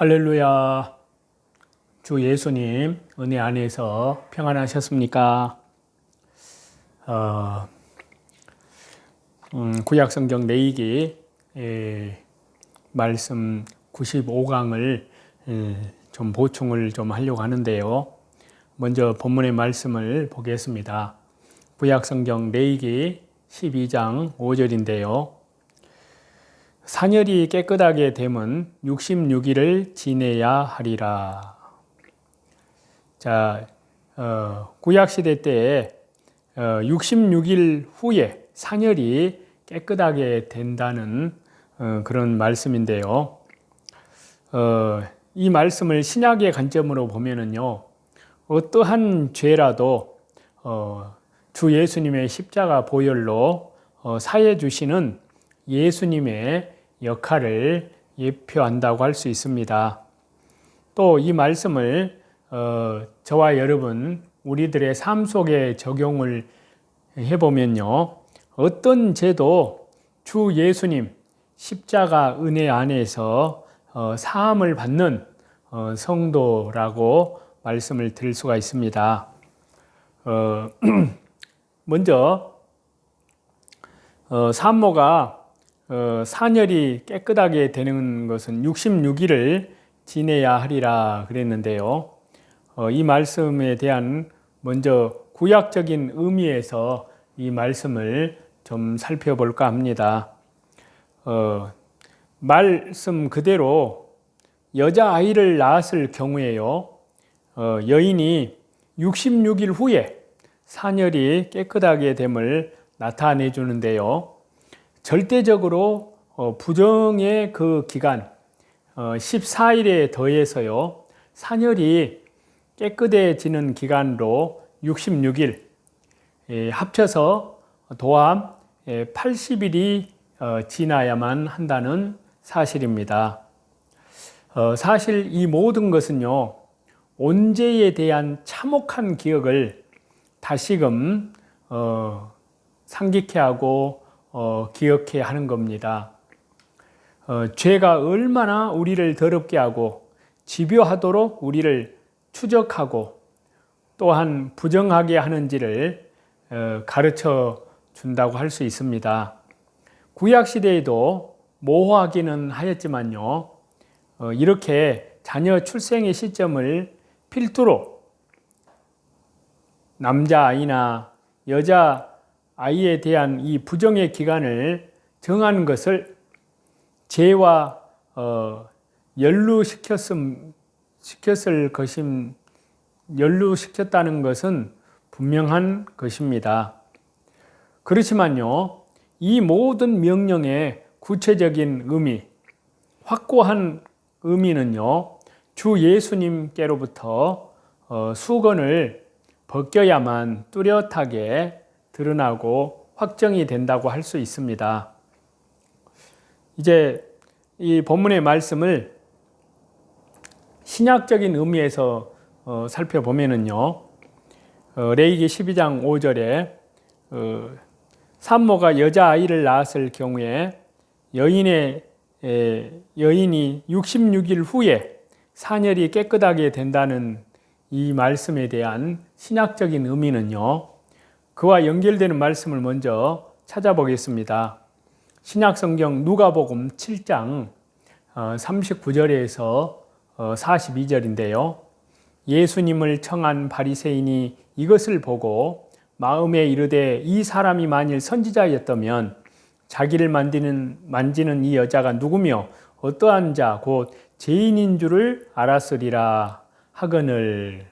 할렐루야. 주 예수님 은혜 안에서 평안하셨습니까? 구약성경 레위기 말씀 95강을 좀 보충을 좀 하려고 하는데요. 먼저 본문의 말씀을 보겠습니다. 구약성경 레위기 12장 5절인데요. 사녀리 깨끗하게 됨은 66일을 지내야 하리라. 자, 구약시대 때에 66일 후에 사녀리 깨끗하게 된다는 그런 말씀인데요. 이 말씀을 신약의 관점으로 보면은요, 어떠한 죄라도 주 예수님의 십자가 보혈로 사해 주시는 예수님의 역할을 예표한다고 할 수 있습니다. 또 이 말씀을 저와 여러분 우리들의 삶 속에 적용을 해보면요, 어떤 죄도 주 예수님 십자가 은혜 안에서 사함을 받는 성도라고 말씀을 드릴 수가 있습니다. 먼저 산모가 사녀리 깨끗하게 되는 것은 66일을 지내야 하리라 그랬는데요. 이 말씀에 대한 먼저 구약적인 의미에서 이 말씀을 좀 살펴볼까 합니다. 말씀 그대로 여자아이를 낳았을 경우에요, 여인이 66일 후에 사녀리 깨끗하게 됨을 나타내 주는데요. 절대적으로 부정의 그 기간 14일에 더해서요, 사녀리 깨끗해지는 기간으로 66일 합쳐서 도합 80일이 지나야만 한다는 사실입니다. 사실 이 모든 것은요, 온죄에 대한 참혹한 기억을 다시금 상기케 하고 기억해야 하는 겁니다. 죄가 얼마나 우리를 더럽게 하고 집요하도록 우리를 추적하고 또한 부정하게 하는지를 가르쳐 준다고 할 수 있습니다. 구약시대에도 모호하기는 하였지만요, 이렇게 자녀 출생의 시점을 필두로 남자아이나 여자아이에 대한 이 부정의 기간을 정하는 것을 죄와 연루시켰다는 것은 분명한 것입니다. 그렇지만요, 이 모든 명령의 구체적인 의미, 확고한 의미는요, 주 예수님께로부터 수건을 벗겨야만 뚜렷하게 드러나고 확정이 된다고 할 수 있습니다. 이제 이 본문의 말씀을 신약적인 의미에서 살펴보면은요, 레위기 12장 5절에 산모가 여자아이를 낳았을 경우에 여인이 66일 후에 사녀리 깨끗하게 된다는 이 말씀에 대한 신약적인 의미는요, 그와 연결되는 말씀을 먼저 찾아보겠습니다. 신약성경 누가복음 7장 39절에서 42절인데요. 예수님을 청한 바리새인이 이것을 보고 마음에 이르되 이 사람이 만일 선지자였다면 자기를 만지는 이 여자가 누구며 어떠한 자 곧 죄인인 줄을 알았으리라 하거늘,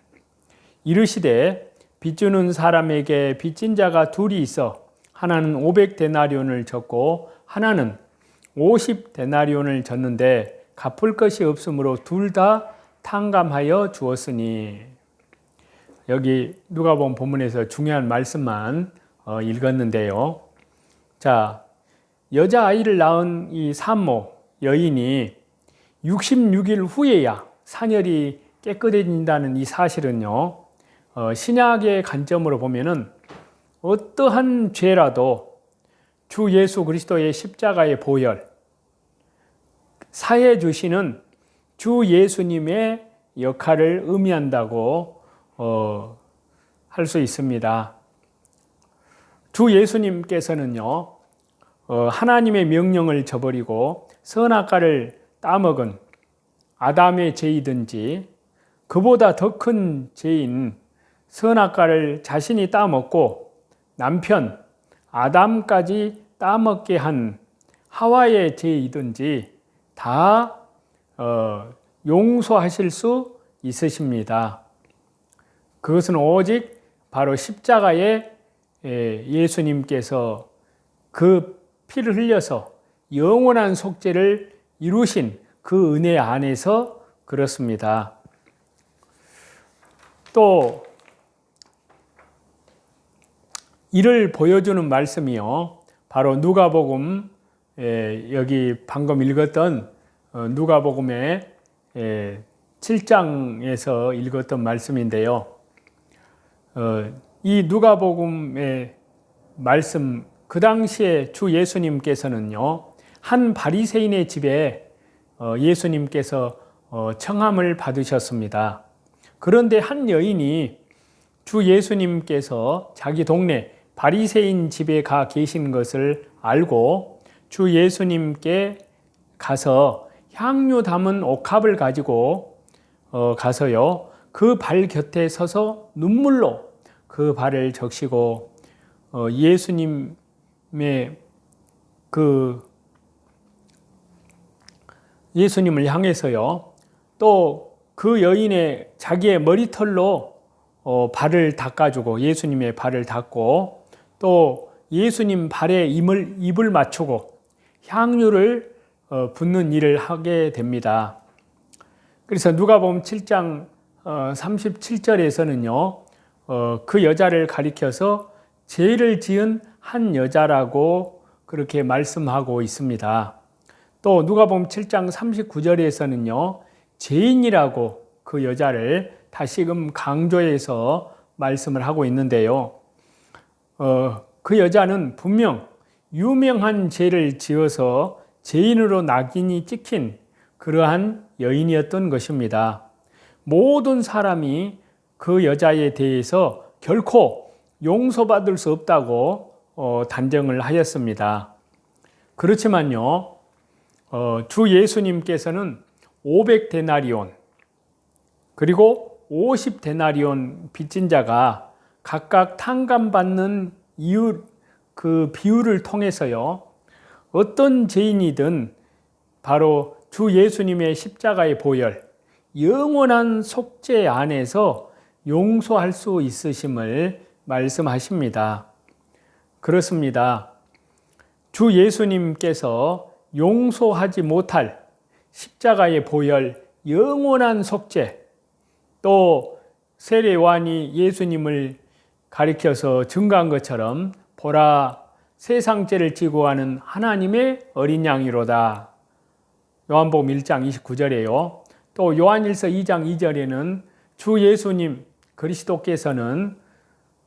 이르시되 빚주는 사람에게 빚진 자가 둘이 있어 하나는 500데나리온을 졌고 하나는 50데나리온을 졌는데 갚을 것이 없으므로 둘 다 탕감하여 주었으니. 여기 누가복음 본문에서 중요한 말씀만 읽었는데요. 자, 여자아이를 낳은 이 산모 여인이 66일 후에야 사녀리 깨끗해진다는 이 사실은요, 신약의 관점으로 보면은 어떠한 죄라도 주 예수 그리스도의 십자가의 보혈, 사해 주시는 주 예수님의 역할을 의미한다고 할 수 있습니다. 주 예수님께서는요, 하나님의 명령을 저버리고 선악과를 따먹은 아담의 죄이든지 그보다 더 큰 죄인 선악과를 자신이 따먹고 남편 아담까지 따먹게 한 하와의 죄이든지 다 용서하실 수 있으십니다. 그것은 오직 바로 십자가에 예수님께서 그 피를 흘려서 영원한 속죄를 이루신 그 은혜 안에서 그렇습니다. 또 이를 보여주는 말씀이요, 바로 누가복음, 여기 방금 읽었던 누가복음의 7장에서 읽었던 말씀인데요. 이 누가복음의 말씀, 그 당시에 주 예수님께서는요, 한 바리새인의 집에 예수님께서 청함을 받으셨습니다. 그런데 한 여인이 주 예수님께서 자기 동네 바리새인 집에 가 계신 것을 알고 주 예수님께 가서 향유 담은 옥합을 가지고 가서요, 그 발 곁에 서서 눈물로 그 발을 적시고 예수님의 예수님을 향해서요, 또 그 여인의 자기의 머리털로 발을 닦아주고 예수님의 발을 닦고 또 예수님 발에 입을 맞추고 향유를 붓는 일을 하게 됩니다. 그래서 누가복음 7장 37절에서는요, 그 여자를 가리켜서 죄를 지은 한 여자라고 그렇게 말씀하고 있습니다. 또 누가복음 7장 39절에서는요, 죄인이라고 그 여자를 다시금 강조해서 말씀을 하고 있는데요. 그 여자는 분명 유명한 죄를 지어서 죄인으로 낙인이 찍힌 그러한 여인이었던 것입니다. 모든 사람이 그 여자에 대해서 결코 용서받을 수 없다고 단정을 하였습니다. 그렇지만요, 주 예수님께서는 500데나리온 그리고 50데나리온 빚진 자가 각각 탕감받는 그 비율을 통해서요, 어떤 죄인이든 바로 주 예수님의 십자가의 보혈, 영원한 속죄 안에서 용서할 수 있으심을 말씀하십니다. 그렇습니다. 주 예수님께서 용서하지 못할 십자가의 보혈, 영원한 속죄, 또 세례 요한이 예수님을 가리켜서 증거한 것처럼 보라, 세상 죄를 지고 하는 하나님의 어린 양이로다. 요한복음 1장 29절에요. 또 요한일서 2장 2절에는 주 예수님 그리스도께서는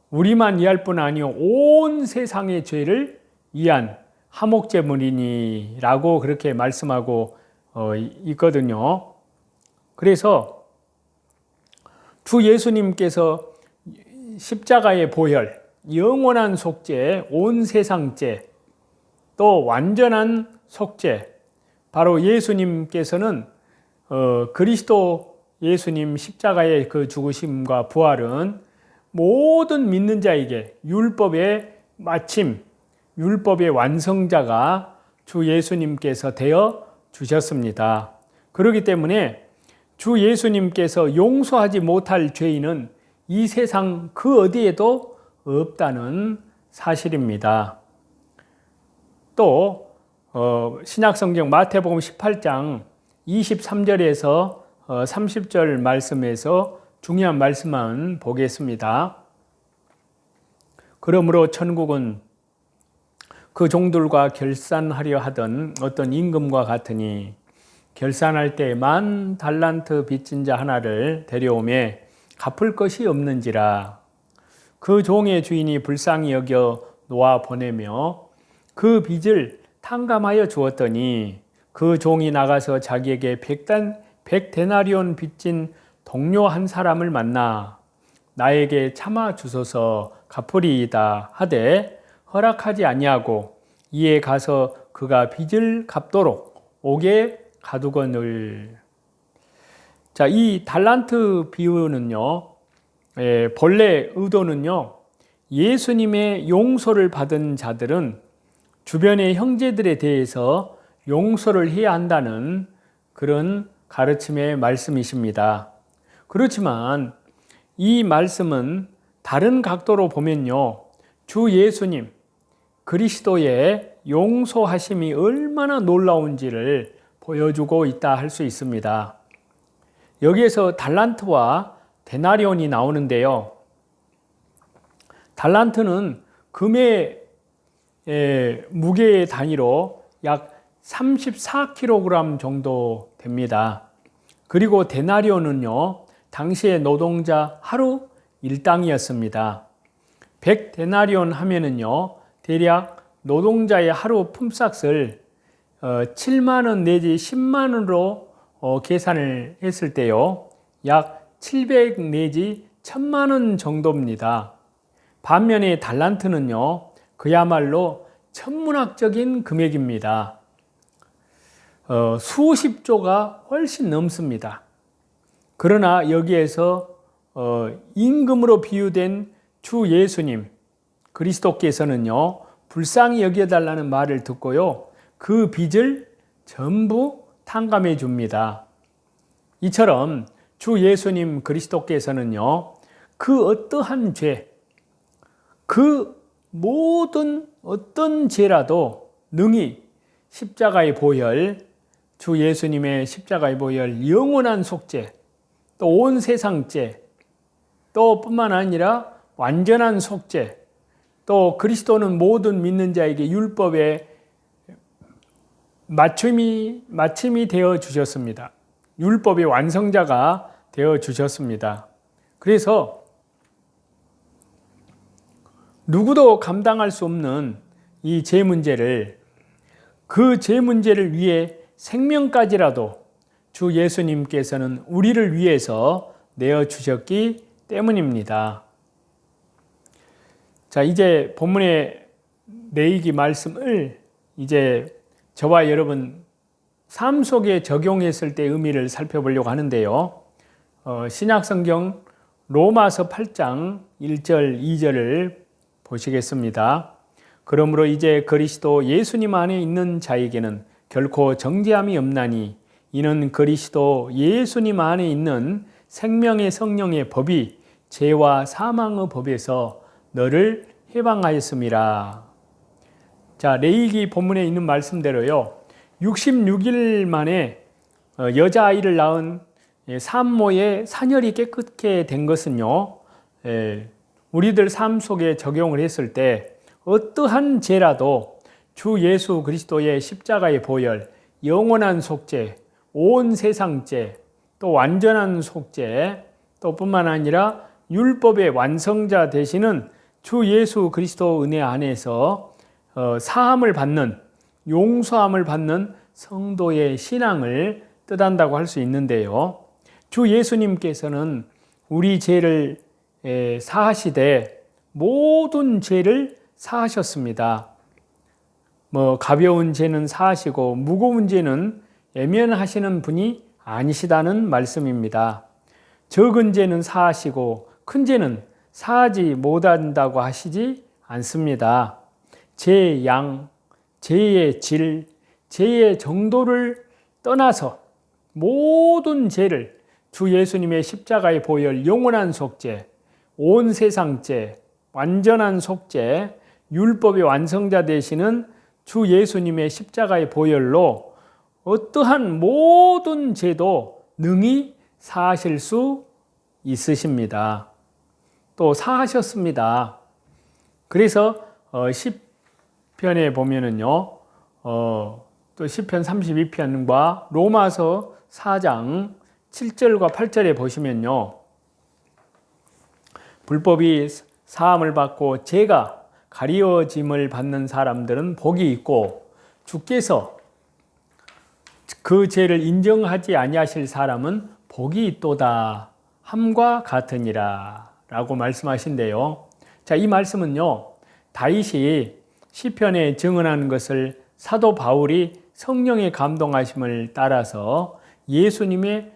우리만 위할 뿐 아니요 온 세상의 죄를 위한 화목제물이니라고 그렇게 말씀하고 있거든요. 그래서 주 예수님께서 십자가의 보혈, 영원한 속죄, 온 세상 죄, 또 완전한 속죄, 바로 예수님께서는 그리스도 예수님 십자가의 그 죽으심과 부활은 모든 믿는 자에게 율법의 마침, 율법의 완성자가 주 예수님께서 되어 주셨습니다. 그렇기 때문에 주 예수님께서 용서하지 못할 죄인은 이 세상 그 어디에도 없다는 사실입니다. 또 신약성경 마태복음 18장 23절에서 30절 말씀에서 중요한 말씀만 보겠습니다. 그러므로 천국은 그 종들과 결산하려 하던 어떤 임금과 같으니 결산할 때 10,000달란트 빚진 자 하나를 데려오매 갚을 것이 없는지라. 그 종의 주인이 불쌍히 여겨 놓아 보내며 그 빚을 탕감하여 주었더니 그 종이 나가서 자기에게 100데나리온 빚진 동료 한 사람을 만나 나에게 참아 주소서 갚으리이다 하되 허락하지 아니하고 이에 가서 그가 빚을 갚도록 옥에 가두거늘. 자, 이 달란트 비유는요, 본래 의도는요, 예수님의 용서를 받은 자들은 주변의 형제들에 대해서 용서를 해야 한다는 그런 가르침의 말씀이십니다. 그렇지만 이 말씀은 다른 각도로 보면요, 주 예수님 그리스도의 용서하심이 얼마나 놀라운지를 보여주고 있다 할 수 있습니다. 여기에서 달란트와 데나리온이 나오는데요, 달란트는 금의 무게의 단위로 약 34kg 정도 됩니다. 그리고 데나리온은요, 당시의 노동자 하루 일당이었습니다. 100데나리온 하면은요, 대략 노동자의 하루 품삯을 7만 원 내지 10만 원으로 계산을 했을 때요, 약 700 내지 1000만 원 정도입니다. 반면에 달란트는요, 그야말로 천문학적인 금액입니다. 수십조가 훨씬 넘습니다. 그러나 여기에서 임금으로 비유된 주 예수님 그리스도께서는요, 불쌍히 여겨달라는 말을 듣고요, 그 빚을 전부 탕감해 줍니다. 이처럼 주 예수님 그리스도께서는요, 그 어떠한 죄, 그 모든 어떤 죄라도 능히 십자가의 보혈, 주 예수님의 십자가의 보혈, 영원한 속죄, 또 온 세상 죄, 또 뿐만 아니라 완전한 속죄, 또 그리스도는 모든 믿는 자에게 율법의 마침이 되어 주셨습니다. 율법의 완성자가 되어 주셨습니다. 그래서 누구도 감당할 수 없는 이 죄 문제를, 그 죄 문제를 위해 생명까지라도 주 예수님께서는 우리를 위해서 내어 주셨기 때문입니다. 자, 이제 본문의 내이기 말씀을 이제 저와 여러분 삶 속에 적용했을 때 의미를 살펴보려고 하는데요. 신약성경 로마서 8장 1절 2절을 보시겠습니다. 그러므로 이제 그리스도 예수님 안에 있는 자에게는 결코 정죄함이 없나니 이는 그리스도 예수님 안에 있는 생명의 성령의 법이 죄와 사망의 법에서 너를 해방하였음이라. 자, 레위기 본문에 있는 말씀대로요, 66일 만에 여자아이를 낳은 산모의 산혈이 깨끗게 된 것은요, 우리들 삶 속에 적용을 했을 때 어떠한 죄라도 주 예수 그리스도의 십자가의 보혈, 영원한 속죄, 온 세상 죄, 또 완전한 속죄, 또 뿐만 아니라 율법의 완성자 되시는 주 예수 그리스도 은혜 안에서 사함을 받는, 용서함을 받는 성도의 신앙을 뜻한다고 할 수 있는데요, 주 예수님께서는 우리 죄를 사하시되 모든 죄를 사하셨습니다. 가벼운 죄는 사하시고 무거운 죄는 애면하시는 분이 아니시다는 말씀입니다. 적은 죄는 사하시고 큰 죄는 사하지 못한다고 하시지 않습니다. 죄의 양, 죄의 질, 죄의 정도를 떠나서 모든 죄를 주 예수님의 십자가의 보혈, 영원한 속죄, 온 세상 죄, 완전한 속죄, 율법의 완성자 되시는 주 예수님의 십자가의 보혈로 어떠한 모든 죄도 능히 사하실 수 있으십니다. 또 사하셨습니다. 그래서 시편에 보면은요, 또 시편 32편과 로마서 4장 7절과 8절에 보시면요, 불법이 사함을 받고 죄가 가리워짐을 받는 사람들은 복이 있고 주께서 그 죄를 인정하지 아니하실 사람은 복이 있도다 함과 같으니라 라고 말씀하신대요. 자, 이 말씀은요, 다윗이 시편에 증언하는 것을 사도 바울이 성령의 감동하심을 따라서 예수님의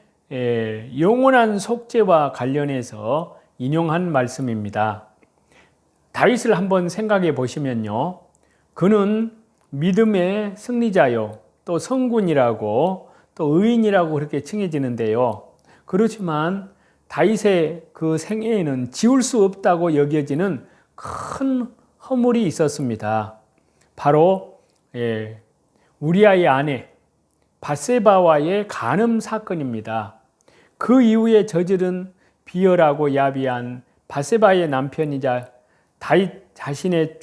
영원한 속죄와 관련해서 인용한 말씀입니다. 다윗을 한번 생각해 보시면요, 그는 믿음의 승리자요, 또 성군이라고, 또 의인이라고 그렇게 칭해지는데요. 그렇지만 다윗의 그 생애에는 지울 수 없다고 여겨지는 큰 허물이 있었습니다. 바로 우리아의 아내 밧세바와의 간음 사건입니다. 그 이후에 저지른 비열하고 야비한 밧세바의 남편이자 다윗 자신의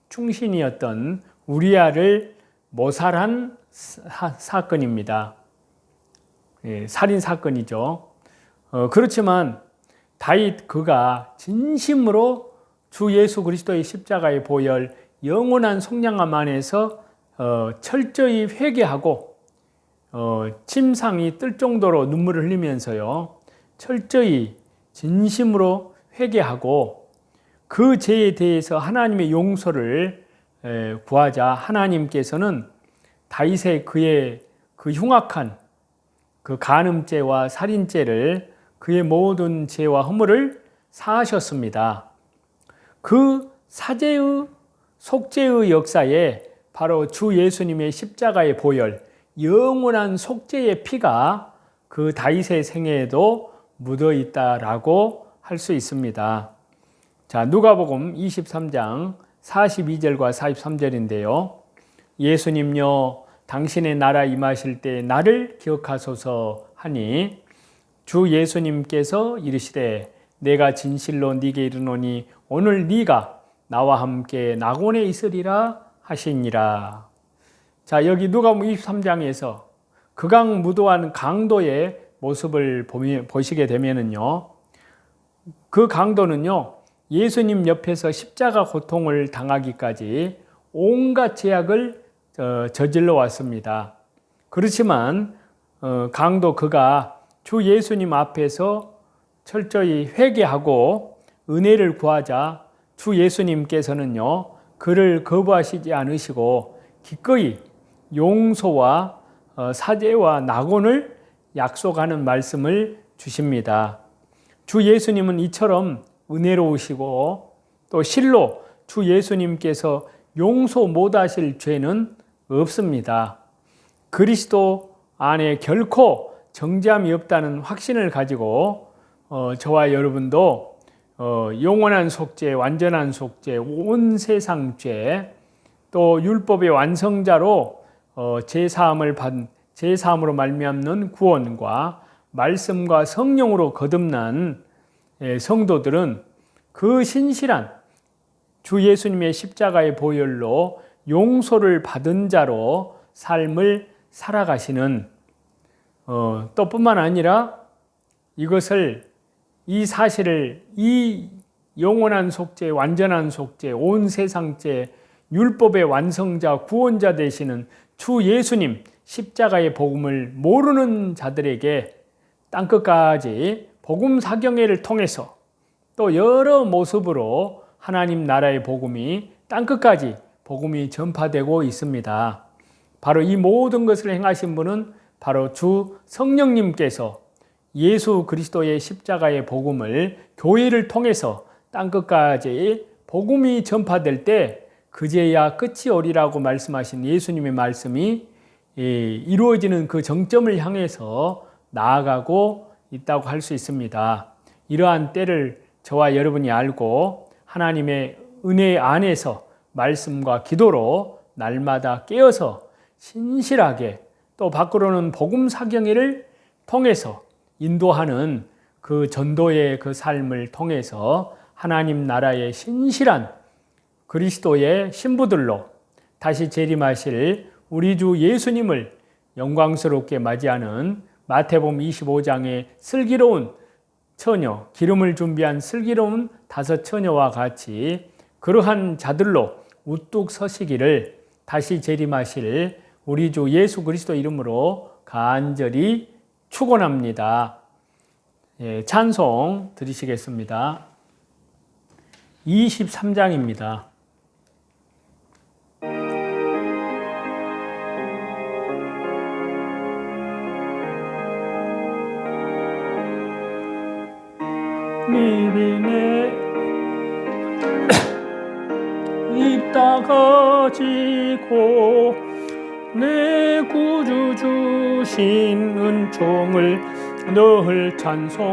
충신이었던 우리아를 모살한 사건입니다. 살인 사건이죠. 그렇지만 다윗 그가 진심으로 주 예수 그리스도의 십자가의 보혈 영원한 속량함 안에서 철저히 회개하고 침상이 뜰 정도로 눈물을 흘리면서요, 철저히 진심으로 회개하고 그 죄에 대해서 하나님의 용서를 구하자 하나님께서는 다윗의 그의 그 흉악한 그 간음죄와 살인죄를, 그의 모든 죄와 허물을 사하셨습니다. 그 사죄의 속죄의 역사에 바로 주 예수님의 십자가의 보혈, 영원한 속죄의 피가 그 다윗의 생애에도 묻어 있다라고 할 수 있습니다. 자, 누가복음 23장 42절과 43절인데요. 예수님요, 당신의 나라 임하실 때 나를 기억하소서 하니 주 예수님께서 이르시되 내가 진실로 네게 이르노니 오늘 네가 나와 함께 낙원에 있으리라 하시니라. 자, 여기 누가복음 23장에서 극악무도한 강도의 모습을 보시게 되면은요, 그 강도는요, 예수님 옆에서 십자가 고통을 당하기까지 온갖 죄악을 저질러 왔습니다. 그렇지만 강도 그가 주 예수님 앞에서 철저히 회개하고 은혜를 구하자 주 예수님께서는요, 그를 거부하시지 않으시고 기꺼이 용서와 사죄와 낙원을 약속하는 말씀을 주십니다. 주 예수님은 이처럼 은혜로우시고 또 실로 주 예수님께서 용서 못하실 죄는 없습니다. 그리스도 안에 결코 정죄함이 없다는 확신을 가지고 저와 여러분도 영원한 속죄, 완전한 속죄, 온 세상 죄, 또 율법의 완성자로 제사함으로 말미암는 구원과 말씀과 성령으로 거듭난 성도들은 그 신실한 주 예수님의 십자가의 보혈로 용서를 받은 자로 삶을 살아가시는, 또 뿐만 아니라 이 사실을, 이 영원한 속죄, 완전한 속죄, 온 세상 죄, 율법의 완성자, 구원자 되시는 주 예수님 십자가의 복음을 모르는 자들에게 땅끝까지 복음 사경회를 통해서 또 여러 모습으로 하나님 나라의 복음이 땅끝까지 복음이 전파되고 있습니다. 바로 이 모든 것을 행하신 분은 바로 주 성령님께서 예수 그리스도의 십자가의 복음을 교회를 통해서 땅끝까지 복음이 전파될 때 그제야 끝이 오리라고 말씀하신 예수님의 말씀이 이루어지는 그 정점을 향해서 나아가고 있다고 할 수 있습니다. 이러한 때를 저와 여러분이 알고 하나님의 은혜 안에서 말씀과 기도로 날마다 깨어서 신실하게, 또 밖으로는 복음 사경회를 통해서 인도하는 그 전도의 그 삶을 통해서 하나님 나라의 신실한 그리스도의 신부들로 다시 재림하실 우리 주 예수님을 영광스럽게 맞이하는 마태복음 25장의 슬기로운 처녀, 기름을 준비한 슬기로운 5 처녀와 같이 그러한 자들로 우뚝 서시기를 다시 재림하실 우리 주 예수 그리스도 이름으로 간절히 축원합니다. 예, 찬송 드리시겠습니다. 23장입니다. 미빈에 입 다가지고 내 구주 주신 은총을 늘 찬송하겠네.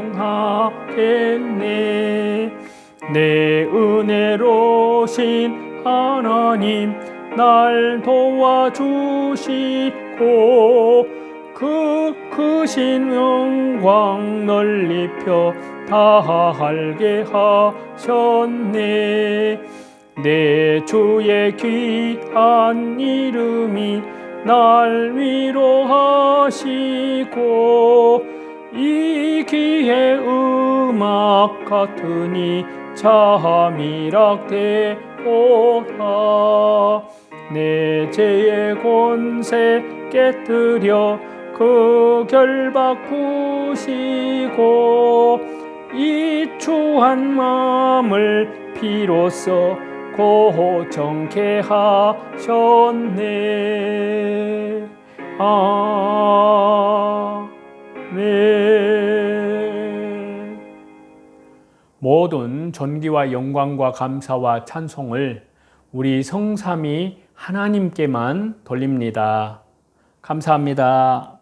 내 은혜로신 하나님 날 도와주시고 그 크신 영광 널리 펴 다 알게 하셨네. 내 주의 귀한 이름이 날 위로하시고 이 귀의 음악 같으니 잠이락되도다. 내 죄의 권세 깨뜨려 그 결박 푸시고 이 추한 마음을 비로소 고정케 하셨네. 아멘. 모든 존귀와 영광과 감사와 찬송을 우리 성삼위 하나님께만 돌립니다. 감사합니다.